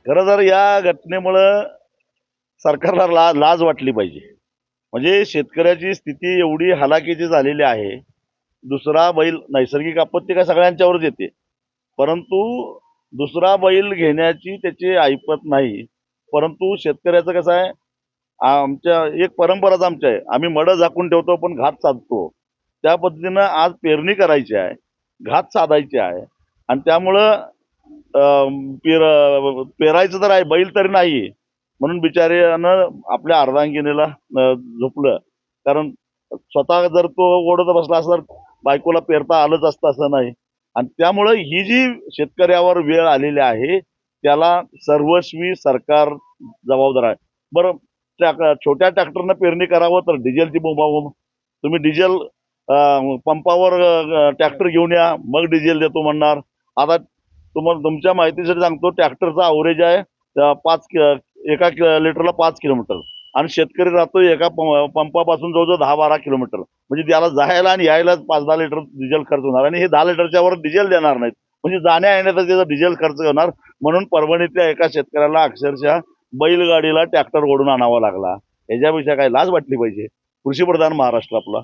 खरं तर या घटनेमुळं सरकारला लाज वाटली पाहिजे. म्हणजे शेतकऱ्याची स्थिती एवढी हलाखीची झालेली आहे. दुसरा बैल नैसर्गिक आपत्ती काय सगळ्यांच्यावरच येते. परंतु दुसरा बैल घेण्याची त्याची ऐपत नाही. परंतु शेतकऱ्याचं कसं आहे, आमच्या एक परंपराच आमची आहे. आम्ही मडं झाकून ठेवतो पण घात साधतो. त्या पद्धतीनं आज पेरणी करायची आहे, घात साधायची आहे आणि त्यामुळं पेरायचं तर आहे, बैल तरी नाही. म्हणून बिचाऱ्यानं आपल्या अर्धांगिनीला झोपलं. कारण स्वतः जर तो ओढत बसला असता तर बायकोला पेरता आलंच असतं असं नाही. आणि त्यामुळं ही जी शेतकऱ्यावर वेळ आलेली आहे, त्याला सर्वस्वी सरकार जबाबदार आहे. बरं, छोट्या ट्रॅक्टरनं पेरणी करावं तर डिझेलची बोंबाबोंब. तुम्ही डिझेल पंपावर ट्रॅक्टर घेऊन या, मग डिझेल देतो म्हणणार. आता तुम्हाला तुमच्या माहितीसाठी सांगतो, ट्रॅक्टरचा अवरेज आहे एका लिटरला 5 किलोमीटर आणि शेतकरी राहतो एका पंपापासून जवळजवळ 10-12 किलोमीटर. म्हणजे त्याला जायला आणि यायला 5-10 लिटर डिझेल खर्च होणार आणि हे 10 लिटरच्या वर डिझेल देणार नाहीत. म्हणजे जाण्या येण्याचा त्याचा डिझेल खर्च होणार. म्हणून परभणीतल्या एका शेतकऱ्याला अक्षरशः बैलगाडीला ट्रॅक्टर ओढून आणावा लागला. याच्यापेक्षा काय लाज वाटली पाहिजे. कृषीप्रधान महाराष्ट्र आपला.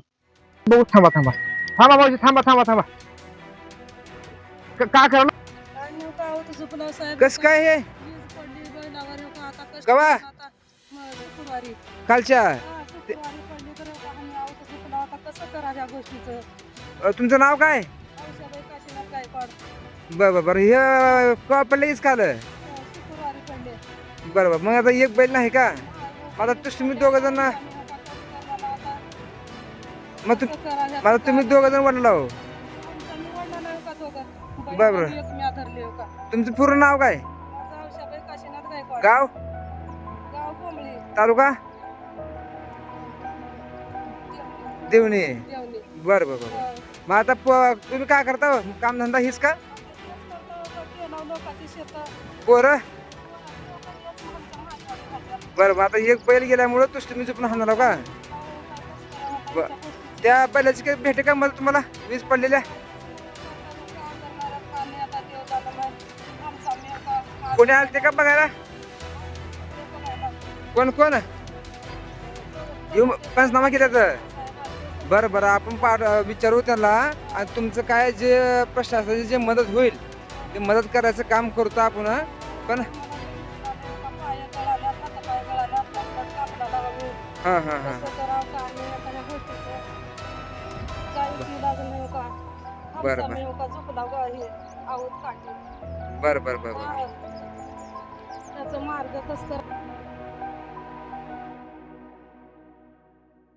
बघू, थांबा थांबा थांबा भाऊजी, थांबा थांबा थांबा. का करा कस काय हे कवा कालच्या तुमचं नाव काय? बरं बरं हे कवा पडलेच काल? बरोबर. मग आता एक बैल नाही का? आता तुम्ही दोघ जण मग तुम्ही दोघ जण वडला हो. बरोबर. तुमचं पूर्ण नाव काय? गाव तालुका देवणी. बरं बरं बरं. मग आता तुम्ही काय करता? काम धंदा हीच का? पोरं. बरं. मग आता एक बैल गेल्यामुळं तुम्ही चुकून हाणला का? त्या बैलाची काही भेटे का मला तुम्हाला वीज पडलेल्या? कोणी आले ते का बघायला? कोण कोण येऊ पंचनामा केल्यात? बरं बरं. आपण विचारू त्याला आणि तुमचं काय जे प्रशासनाची जे मदत होईल ते मदत करायचं काम करतो आपण. पण हां हां हां. बरं बरं बरं बरं बरं. त्याचा मार्ग कसं